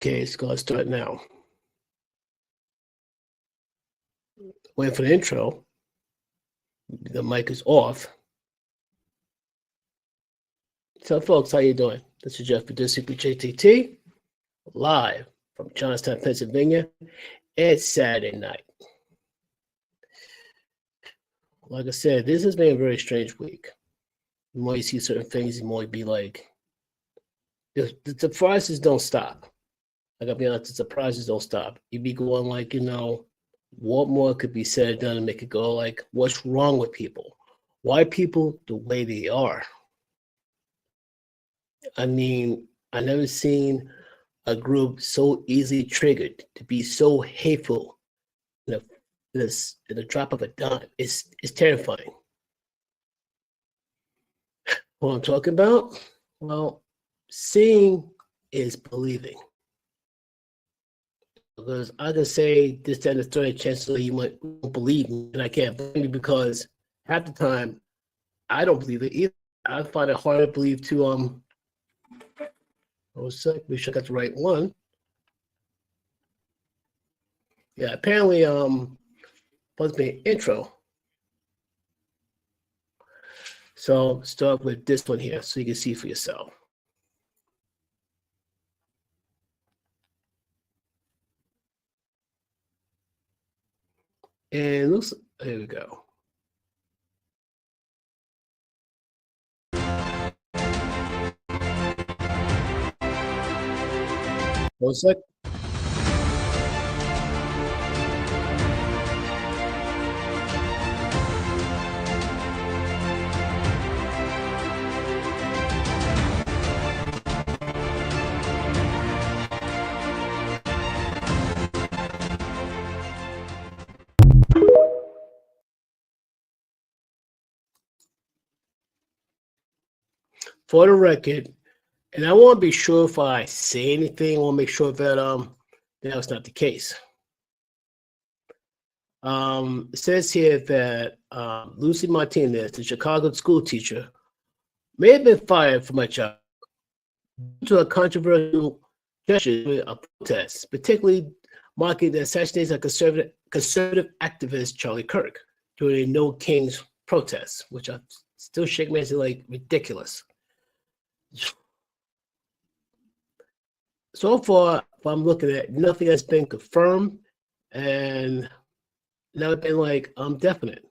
Okay, it's gonna start now. Waiting for the intro. The mic is off. So, folks, how you doing? This is Jeff Producer with JTT, live from Johnstown, Pennsylvania. It's Saturday night. Like I said, this has been a very strange week. The more you see certain things, the more you be like, the surprises don't stop. I gotta be honest, the surprises don't stop. You be going like, what more could be said, done, and make it go like, what's wrong with people? Why people the way they are? I mean, I never seen a group so easily triggered to be so hateful in a drop of a dime. It's terrifying. What I'm talking about? Well, seeing is believing. Because I can say this, that, and the third, chances are you might believe me, and I can't blame you because half the time I don't believe it either. I find it hard to believe to make sure I got the right one. Yeah, apparently supposed to be an intro. So start with this one here so you can see for yourself. And looks, here we go. One sec. For the record, and I want to be sure if I say anything, I want to make sure that that's not the case. It says here that Lucy Martinez, the Chicago school teacher, may have been fired from her job due to a controversial gesture during a protest, particularly marking the assassination of conservative activist Charlie Kirk during a No Kings protest, which I still shake my head like ridiculous. So far, if I'm looking at, nothing has been confirmed and never been like definite.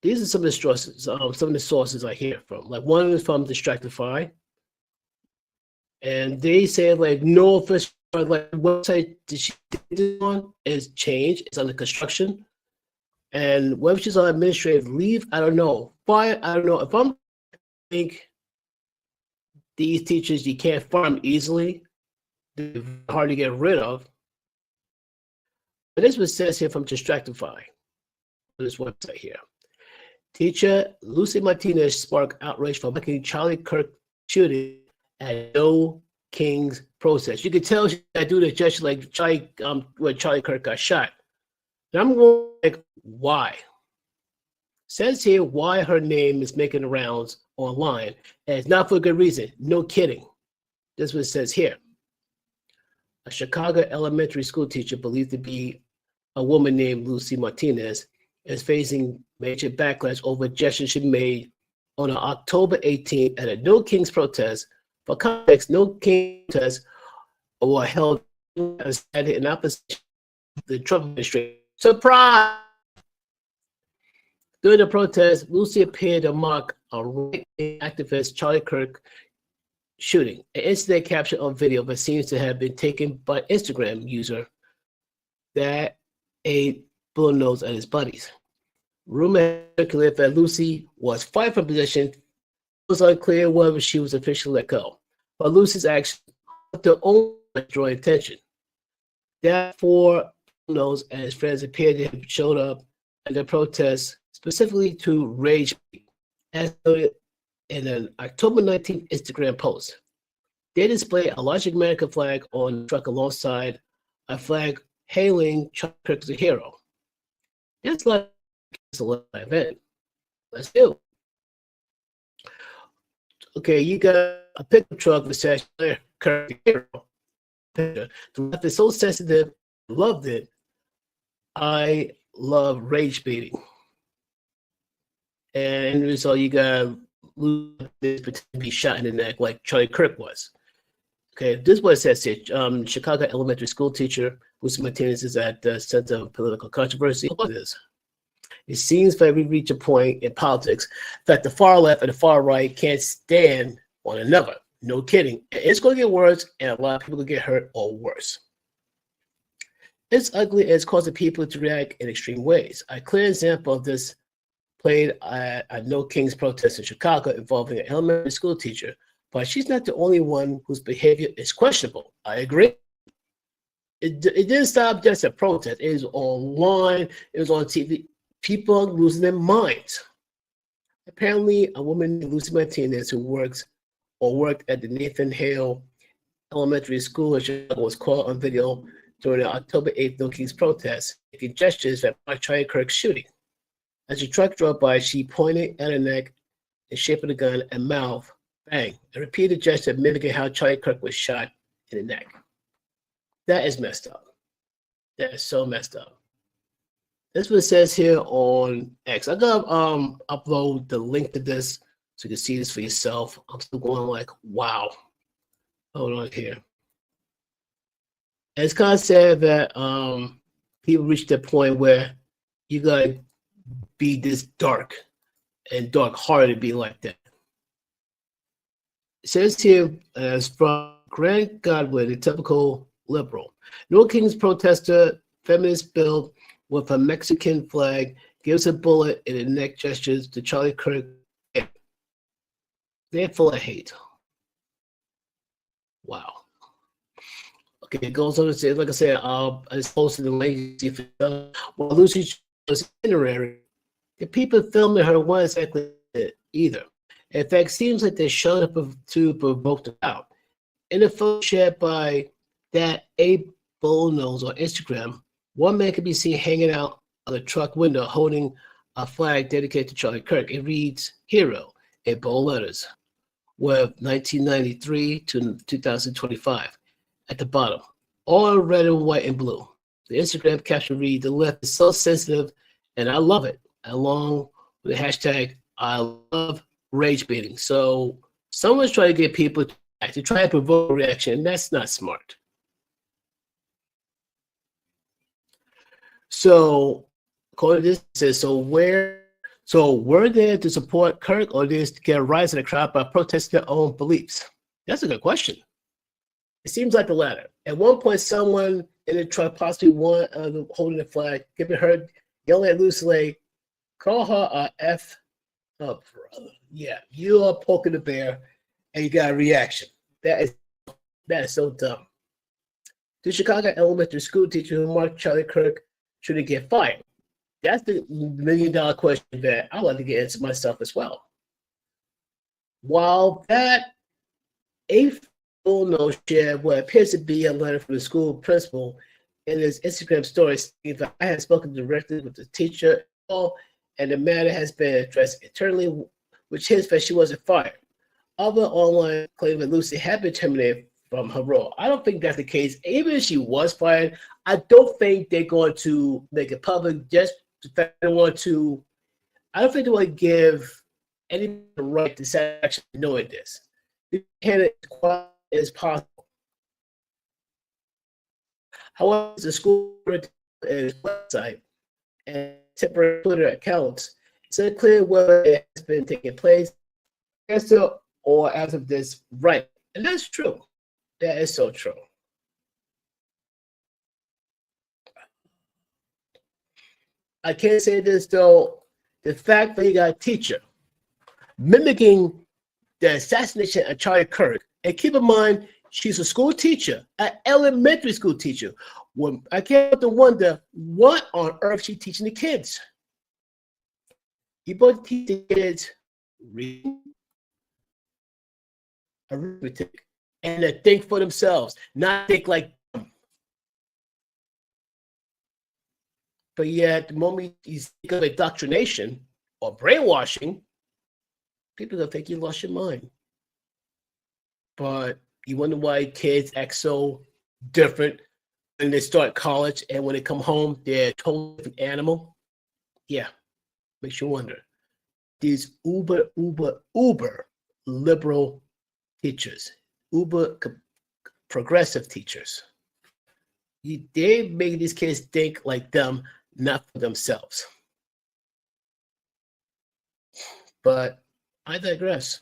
These are some of the sources I hear from. Like one is from Distractify, and they say like no official like website that she did on is changed. It's under construction, and whether she's on administrative leave, I don't know. Fire, I don't know. If I'm think these teachers you can't fire them easily, they're hard to get rid of. But this was says here from Distractify, this website here. Teacher Lucy Martinez sparked outrage for making Charlie Kirk shooting at No Kings protest. You could tell she do the gesture like Charlie, when Charlie Kirk got shot. And I'm going like, why? Says here why her name is making the rounds online, and it's not for a good reason. No kidding. This is what it says here. A Chicago elementary school teacher believed to be a woman named Lucy Martinez is facing major backlash over gestures she made on October 18th at a No Kings protest. For context, No Kings protests were held in opposition to the Trump administration. Surprise! During the protest, Lucy appeared to mock a right-wing activist Charlie Kirk shooting. An incident captured on video that seems to have been taken by Instagram user that ate bullnose at his buddies. Rumor circulated that Lucy was fired from position. It was unclear whether she was officially let go. But Lucy's actions were only draw attention. Therefore, bullnose and his friends appeared to have showed up at the protest specifically to rage, as noted in an October 19th Instagram post. They displayed a large American flag on the truck alongside a flag hailing Charlie Kirk as a hero. That's like a live event. Let's do it. Okay, you got a pickup truck that says Kirk the hero. picture. The left is so sensitive, loved it. I love rage baiting. And so you got this pretend to be shot in the neck like Charlie Kirk was. Okay, this is what it says here. Chicago elementary school teacher whose maintenance is at the center of political controversy. What is? It seems that we reach a point in politics that the far left and the far right can't stand one another. No kidding. It's going to get worse, and a lot of people will get hurt or worse. It's ugly and it's causing people to react in extreme ways. A clear example of this played at a No Kings protest in Chicago involving an elementary school teacher, but she's not the only one whose behavior is questionable. I agree. It didn't stop just at protest. It was online. It was on TV. People losing their minds. Apparently, a woman, Lucy Martinez, who worked at the Nathan Hale Elementary School in Chicago, was caught on video during the October 8th No Kings protest, making gestures that marked Charlie Kirk's shooting. As the truck drove by, she pointed at her neck in shape of the gun and mouth, bang, and repeated gesture mimicking how Charlie Kirk was shot in the neck. That is messed up. That is so messed up. That's what it says here on X. I'm gonna upload the link to this so you can see this for yourself. I'm still going like, wow. Hold on here. And it's kind of sad that people reach that point where you gotta be this dark and dark-hearted to be like that. It says here, as from Grant Godwin, a typical liberal, No Kings protester, feminist build with a Mexican flag, gives a bullet in the neck gestures to Charlie Kirk. They're full of hate. Wow. Okay, it goes on to say, like I said, I posted the link. While Lucy was itinerary, the people filming her weren't exactly either. In fact, it seems like they showed up to provoke the crowd. In a photo shared by that Abe Bullnose on Instagram, one man can be seen hanging out of the truck window holding a flag dedicated to Charlie Kirk. It reads, Hero, in bold letters, with 1993 to 2025 at the bottom, all red and white and blue. The Instagram caption reads, the left is so sensitive, and I love it, along with the hashtag, I love rage baiting. So someone's trying to get people to try to provoke a reaction, and that's not smart. So, according to this, it says, were there to support Kirk or did to get a rise in the crowd by protesting their own beliefs? That's a good question. It seems like the latter. At one point, someone in the truck, possibly one holding the flag, giving her, yelling at Lucy, like, call her a F up, brother. Yeah, you are poking the bear and you got a reaction. That is so dumb. The Chicago elementary school teacher who marked Charlie Kirk should he get fired? That's the $1 million question that I like to get into myself as well. While that no shared what appears to be a letter from the school principal in his Instagram story stating that I had spoken directly with the teacher and the matter has been addressed internally, which hints that she wasn't fired. Other online claim that Lucy had been terminated from her role. I don't think that's the case. Even if she was fired, I don't think they're going to make it public just because they want to. I don't think they want to give anyone the right to actually knowing this. They can as quiet as possible. However, the school its website and temporary Twitter accounts, it's unclear whether it has been taking place or as of this right. And that's true. That is so true. I can't say this though. The fact that you got a teacher mimicking the assassination of Charlie Kirk, and keep in mind, she's a school teacher, an elementary school teacher. When I can't help to wonder what on earth she's teaching the kids. You both teach the kids reading, arithmetic, and to think for themselves, not think like them. But yet, the moment you think of indoctrination or brainwashing, people gonna think you lost your mind. But you wonder why kids act so different when they start college, and when they come home, they're a totally different animal. Yeah, makes you wonder. These uber liberal teachers, uber progressive teachers, they make these kids think like them, not for themselves. But I digress.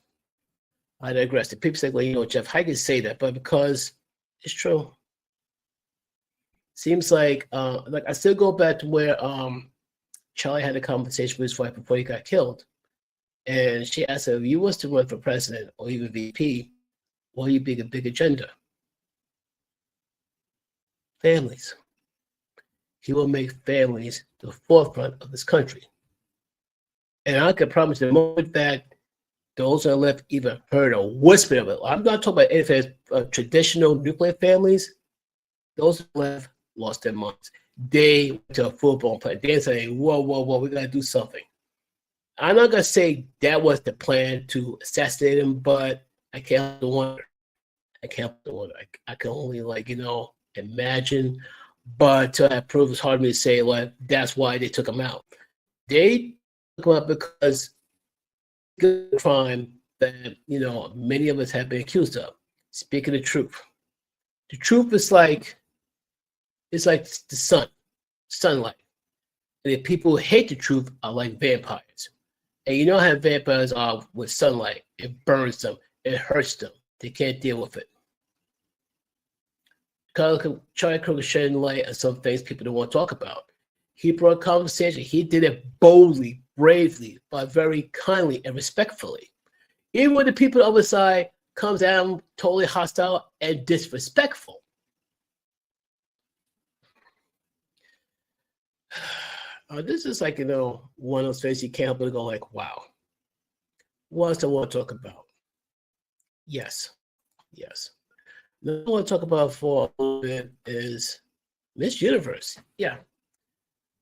I digress. The people say, well, Jeff, how can you say that? But because it's true. Seems like I still go back to where Charlie had a conversation with his wife before he got killed. And she asked him, if you was to run for president or even VP, what you big a big agenda? Families. He will make families the forefront of this country. And I can promise the moment that those on the left even heard a whisper of it, I'm not talking about anything traditional nuclear families, those on the left lost their minds. They went to a football play. They're saying, whoa, we got to do something. I'm not going to say that was the plan to assassinate him, but I can't help but wonder. I can only, imagine. But to have proof, it's hard for me to say, that's why they took him out. They took him out because good crime that, many of us have been accused of. Speaking the truth. The truth is it's like the sunlight. And the people who hate the truth are like vampires. And you know how vampires are with sunlight. It burns them. It hurts them. They can't deal with it. Charlie Kirk shedding light on some things people don't want to talk about. He brought conversation. He did it boldly, bravely, but very kindly and respectfully. Even when the people on the other side comes at him totally hostile and disrespectful. This is one of those things you can't help but go wow. What else I want to talk about? Yes. What I want to talk about for a little bit is Miss Universe. Yeah.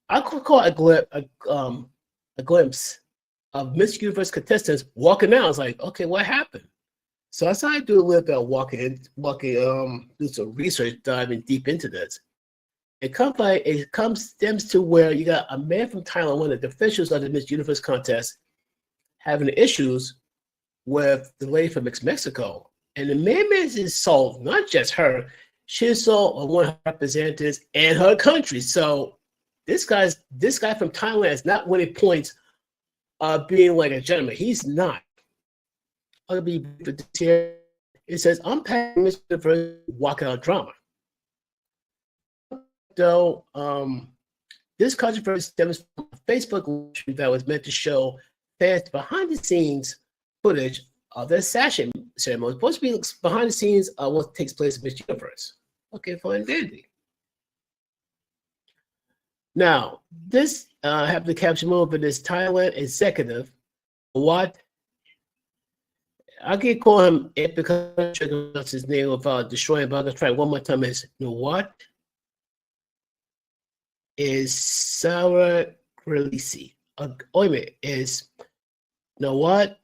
I could call it a glimpse of Miss Universe contestants walking out. I was like, okay, what happened? So I decided to do a little bit of do some research, diving deep into this. It stems to where you got a man from Thailand, one of the officials of the Miss Universe contest, having issues with the lady from Mexico. And the man insult not just her, she assaulted one of her representatives and her country. So this guy from Thailand is not winning points being like a gentleman. He's not. I'll be here. It says, I'm packing Miss Universe walking out drama. So this controversy stems from a Facebook that was meant to show fans behind the scenes footage of the assassination ceremony. It's supposed to be behind the scenes of what takes place in Miss Universe. Okay, fine, dandy. Now, this happened to capture more of this Thailand executive. What? I can call him it because I'm sure to pronounce his name without destroying, but I'm going to try one more time. Is what? Is Sarah Grelisi. Wait a minute. Is what?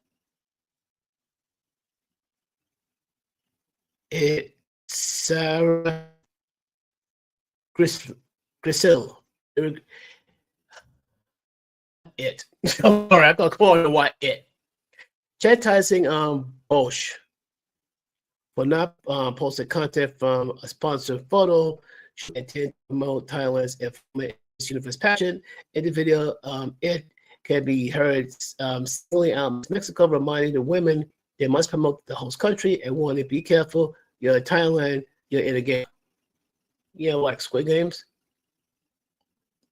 It's Sarah Grisil. It. All right, I'm gonna call it what it. Chastising Bosch for not posting content from a sponsored photo. She intended to promote Thailand's Miss Universe pageant. In the video, it can be heard singling out Mexico, reminding the women they must promote the host country and warning, be careful. You're in Thailand. You're in a game. Like Squid Games.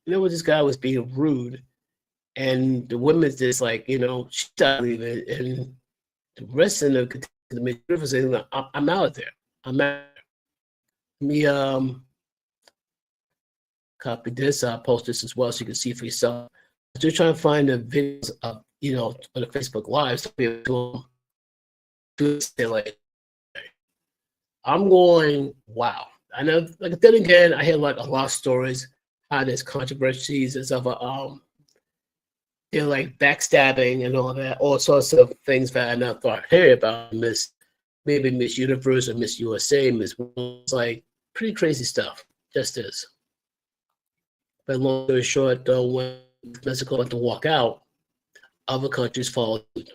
This guy was being rude, and the women's just she's not leaving, and the rest of the Miss Universe saying, I'm out there. I'm out there. Me copy this. I'll post this as well so you can see for yourself. I'm just trying to find the videos of on the Facebook Live to be able to say I'm going, wow. I know, then again, I hear a lot of stories how there's controversies and stuff. They're backstabbing and all that, all sorts of things that I never thought I'd hear about. Miss Universe or Miss USA, Miss pretty crazy stuff. Just is. But long story short, though, when Mexico went to walk out, other countries followed suit.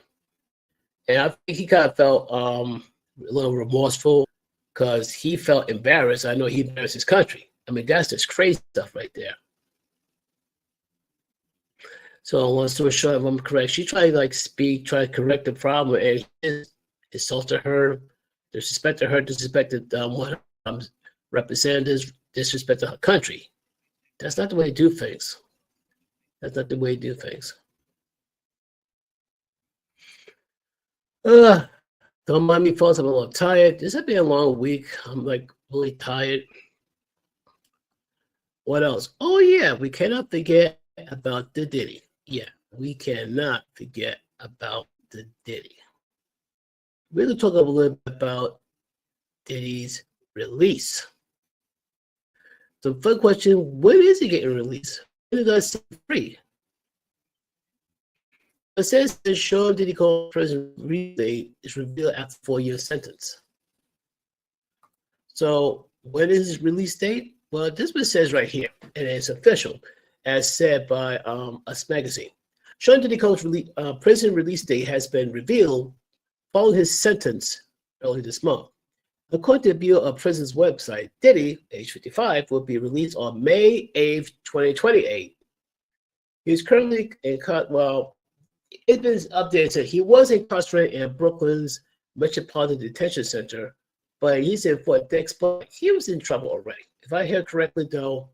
And I think he kind of felt a little remorseful because he felt embarrassed. I know he embarrassed his country. I mean, that's just crazy stuff right there. So long story short, if I'm correct, she tried to like speak, try to correct the problem, and he insulted her, disrespected her, disrespected one of her representatives, disrespected her country. That's not the way to do things. That's not the way to do things. Don't mind me, folks. I'm a little tired. This has been a long week. I'm like really tired. What else? Oh yeah, we cannot forget about the Diddy. Yeah, we cannot forget about the Diddy. We're going to talk a little bit about Diddy's release. So, first question: when is he getting released? When is he going to set free? It says the show Diddy Cole prison release date is revealed after 4-year sentence. So, when is his release date? Well, this one says right here, and it's official, as said by Us Magazine. Sean Diddy Cole's prison release date has been revealed following his sentence early this month. According to the Bureau of Prisons website, Diddy, age 55, will be released on May 8th, 2028. He's currently it's been updated. He was incarcerated in Brooklyn's Metropolitan Detention Center, but he said for next month, he was in trouble already. If I hear correctly, though,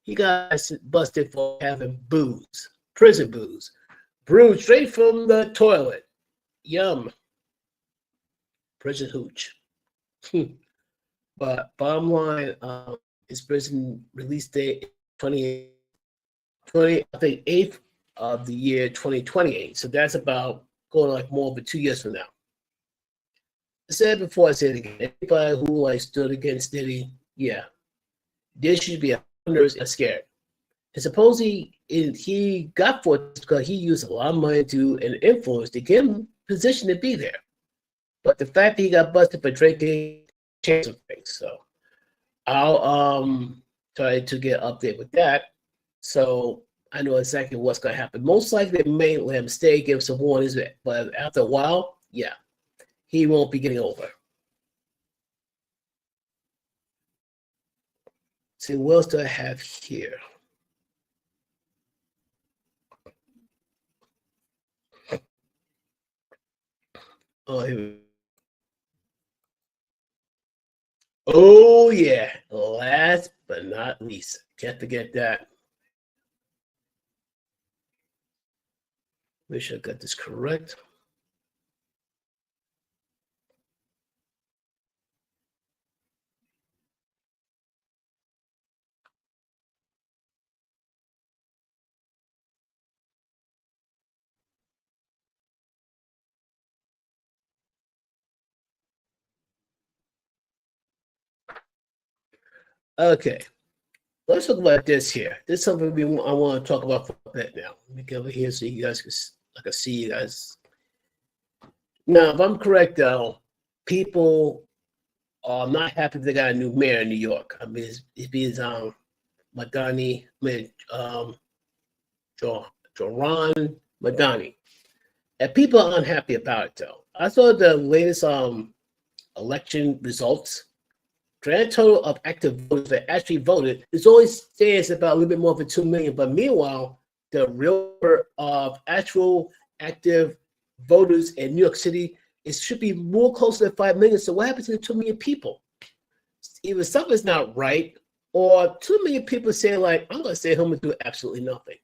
he got busted for having booze, prison booze, brewed straight from the toilet. Yum. Prison hooch. But bottom line, his prison release date 8th of the year 2028. So that's about going like more than 2 years from now. I said before, I said it again. Anybody who like stood against Diddy, yeah, they should be scared. And suppose he got for it because he used a lot of money and influence to get him position to be there. But the fact that he got busted for drinking changed some things. So I'll try to get an update with that. So I know exactly what's going to happen. Most likely they may let him stay, give him some warnings, but after a while, yeah, he won't be getting over. See, what else do I have here? Oh, here we go. Oh, yeah. Last but not least, can't forget that. Make sure I got this correct. Okay. Let's talk about this here. This is something I want to talk about for a bit now. Let me get over here so you guys can see you guys. Now, if I'm correct, though, people are not happy they got a new mayor in New York. I mean, it's being Madani, Joran Madani. And people are unhappy about it, though. I saw the latest election results. Grand total of active voters that actually voted is always stands about a little bit more than 2 million. But meanwhile, the real number of actual active voters in New York City should be more closer to 5 million. So what happens to the 2 million people? Either something's not right, or 2 million people say like, I'm going to stay home and do absolutely nothing.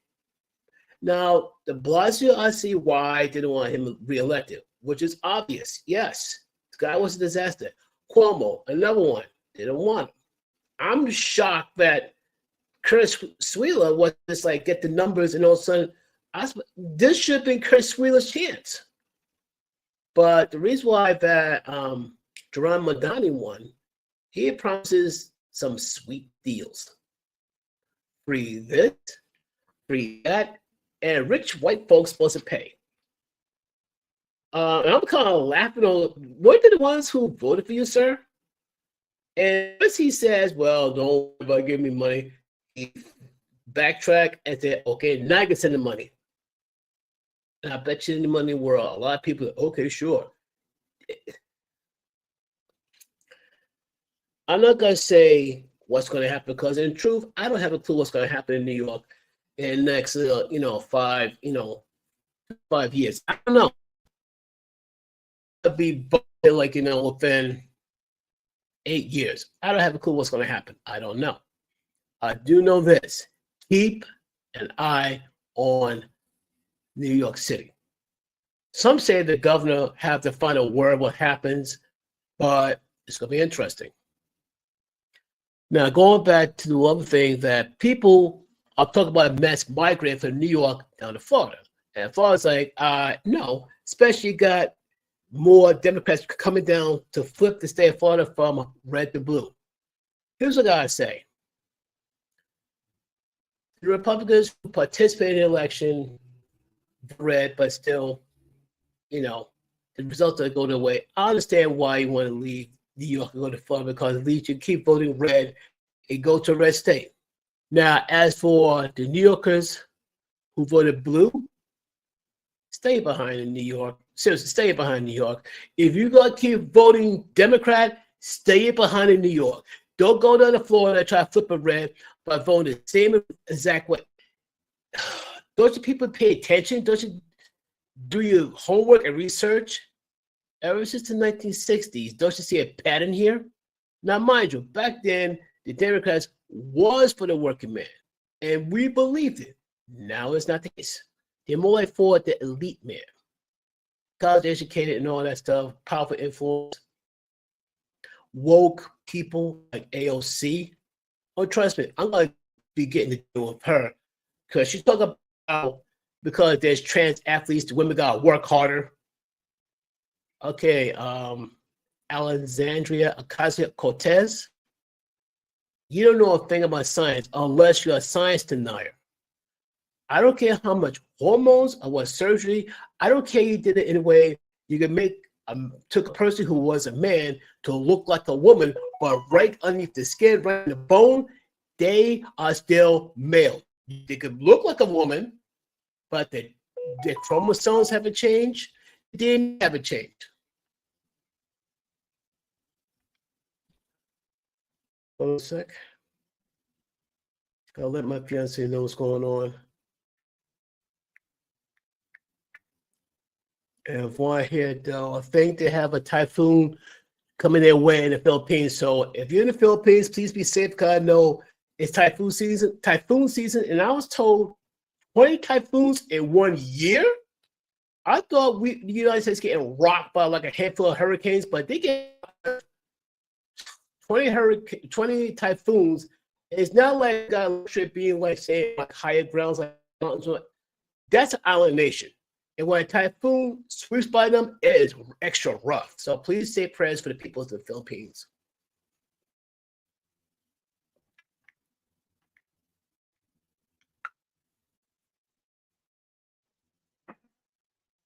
Now, de Blasio, I see why didn't want him reelected, which is obvious. Yes, this guy was a disaster. Cuomo, another one. They don't want him. I'm shocked that Chris Wheeler was just like get the numbers and all of a sudden, this should have been Chris Wheeler's chance. But the reason why that Jerome Madani won, he promises some sweet deals. Free this, free that, and rich white folks supposed to pay. And I'm kind of laughing on, weren't they the ones who voted for you, sir? And once he says, well, don't worry about giving me money, he backtrack and say, okay, now I can send the money. And I bet you in the money world, a lot of people are, okay, sure. I'm not going to say what's going to happen because in truth, I don't have a clue what's going to happen in New York in the next, 5 years. I don't know. It'll be like, within 8 years. I don't have a clue what's going to happen. I don't know. I do know this. Keep an eye on New York City. Some say the governor have to find a word what happens, but it's going to be interesting. Now, going back to the other thing that people are talking about mass migrating from New York down to Florida. And Florida's like, no, especially got more Democrats coming down to flip the state of Florida from red to blue. Here's what I gotta say. The Republicans who participated in the election, red, but still, the results are going away. I understand why you want to leave New York and go to Florida because at least you keep voting red and go to a red state. Now, as for the New Yorkers who voted blue, stay behind in New York. Seriously, stay behind New York. If you're going to keep voting Democrat, stay behind in New York. Don't go down to Florida and try to flip a red by voting the same exact way. Don't you people pay attention? Don't you do your homework and research? Ever since the 1960s, don't you see a pattern here? Now, mind you, back then, the Democrats was for the working man, and we believed it. Now it's not the case. They're more like for the elite man. College educated and all that stuff, powerful influence, woke people like AOC. Oh, trust me, I'm going to be getting to deal with her because she's talking about because there's trans athletes, the women got to work harder. Okay, Alexandria Ocasio-Cortez. You don't know a thing about science unless you're a science denier. I don't care how much hormones or what surgery. I don't care you did it in a way you can took a person who was a man to look like a woman, but right underneath the skin, right in the bone, they are still male. They could look like a woman, but their chromosomes haven't changed. They didn't have changed. Hold on a sec. I'll let my fiance know what's going on. And from here, though, I think they have a typhoon coming their way in the Philippines. So if you're in the Philippines, please be safe because I know it's typhoon season. And I was told 20 typhoons in 1 year. I thought the United States getting rocked by like a handful of hurricanes, but they get 20 typhoons. It's not like it being like say like higher grounds like mountains. That's an island nation. And when a typhoon sweeps by them, it is extra rough. So please say prayers for the people of the Philippines.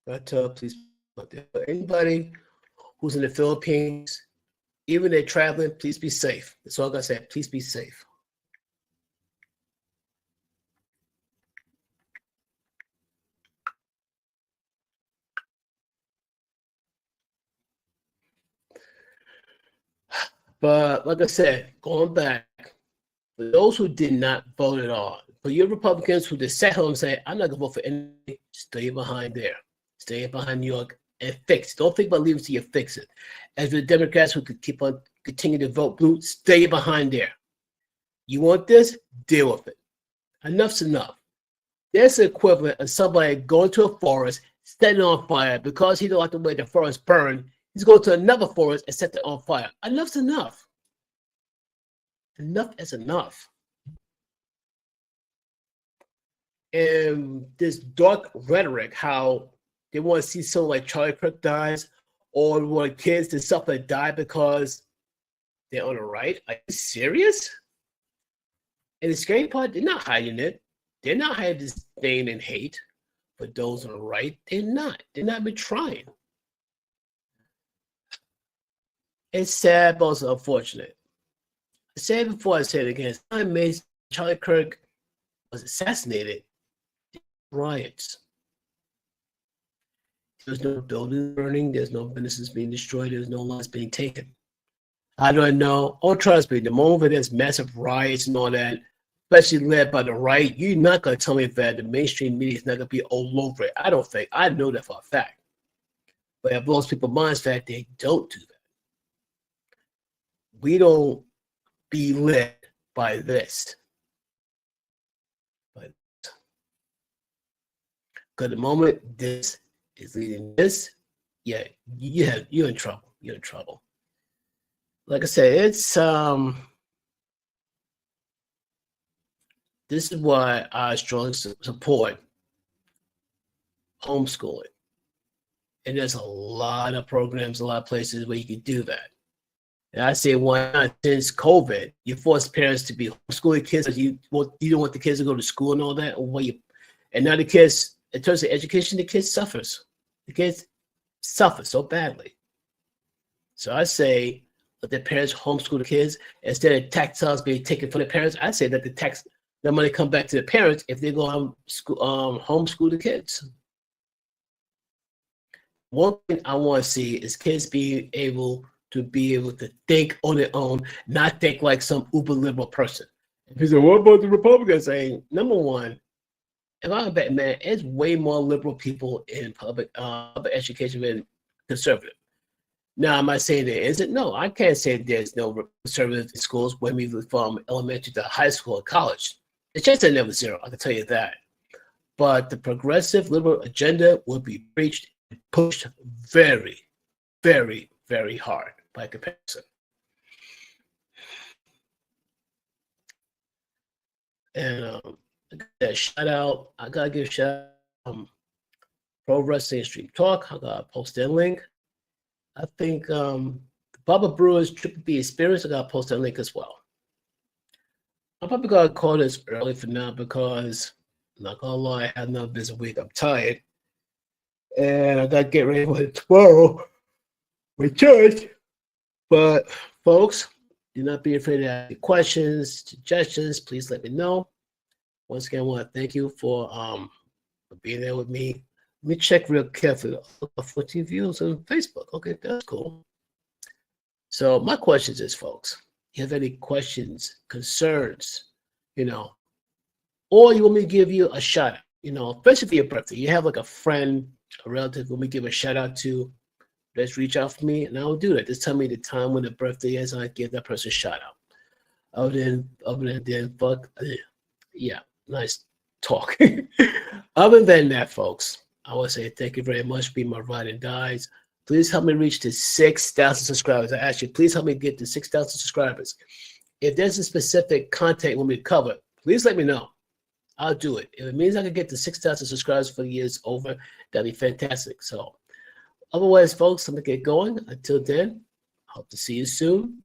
But please, anybody who's in the Philippines, even they're traveling, please be safe. That's all I gotta say. Please be safe. But like I said, going back, for those who did not vote at all, for your Republicans who just sat home and say, I'm not going to vote for anything, stay behind there. Stay behind New York and fix it. Don't think about leaving till you fix it. As for the Democrats who could keep on continue to vote blue, stay behind there. You want this? Deal with it. Enough's enough. There's the equivalent of somebody going to a forest, setting it on fire because he don't like the way the forest burned. He's going to another forest and set it on fire. Enough's enough. Enough is enough. And this dark rhetoric, how they want to see someone like Charlie Kirk dies, or want kids to suffer and die because they're on the right. Are you serious? And the scary part, they're not hiding it. They're not hiding disdain and hate for those on the right. They're not. They're not been trying. It's sad, but also unfortunate. say it before I say it again. It's not amazing. Charlie Kirk was assassinated. Riots. There's no buildings burning. There's no businesses being destroyed. There's no lives being taken. I don't know. Oh, trust me, the moment there's massive riots and all that, especially led by the right, you're not going to tell me that the mainstream media is not going to be all over it. I don't think. I know that for a fact. But it blows people's minds that they don't do that. We don't be led by this. But because the moment this is leading this, yeah, you're in trouble. You're in trouble. Like I said, it's this is why I strongly support homeschooling. And there's a lot of programs, a lot of places where you can do that. And I say, why not? Since COVID, you force parents to be homeschooling kids because you don't want the kids to go to school and all that. And now the kids, in terms of education, the kids suffers. The kids suffer so badly. So I say, let the parents homeschool the kids instead of tax dollars being taken from the parents. I say that the money come back to the parents if they go homeschool the kids. One thing I want to see is kids being able to think on their own, not think like some uber liberal person. He said, "What about the Republicans?" Saying, number one, if I'm a bad man, it's way more liberal people in public education than conservative. Now, am I saying there isn't? No, I can't say there's no conservative schools when we move from elementary to high school and college. The chance is never zero, I can tell you that. But the progressive liberal agenda will be preached and pushed very, very, very hard by comparison. And I gotta give a shout out Pro Wrestling Stream Talk. I gotta post that link. I think Bubba Brewer's Triple B Experience, I gotta post that link as well. I'm probably gonna call this early for now because I'm not gonna lie, I had another busy week. I'm tired. And I gotta get ready for tomorrow with church. But folks, do not be afraid to ask questions, suggestions. Please let me know. Once again, I want to thank you for being there with me. Let me check real carefully. 14 views on Facebook. Okay, that's cool. So my questions is, folks, you have any questions, concerns, or you want me to give you a shout out, especially for your birthday. You have like a friend, a relative who we give a shout out to. Just reach out for me and I will do that. Just tell me the time when the birthday is and I give that person a shout out. Other than fuck, yeah, nice talk. Other than that, folks, I want to say thank you very much for being my ride and dies. Please help me reach to 6,000 subscribers. I ask you, please help me get to 6,000 subscribers. If there's a specific content you want me to cover, please let me know. I'll do it. If it means I can get to 6,000 subscribers for the years over, that'd be fantastic. So otherwise, folks, I'm going to get going. Until then, hope to see you soon.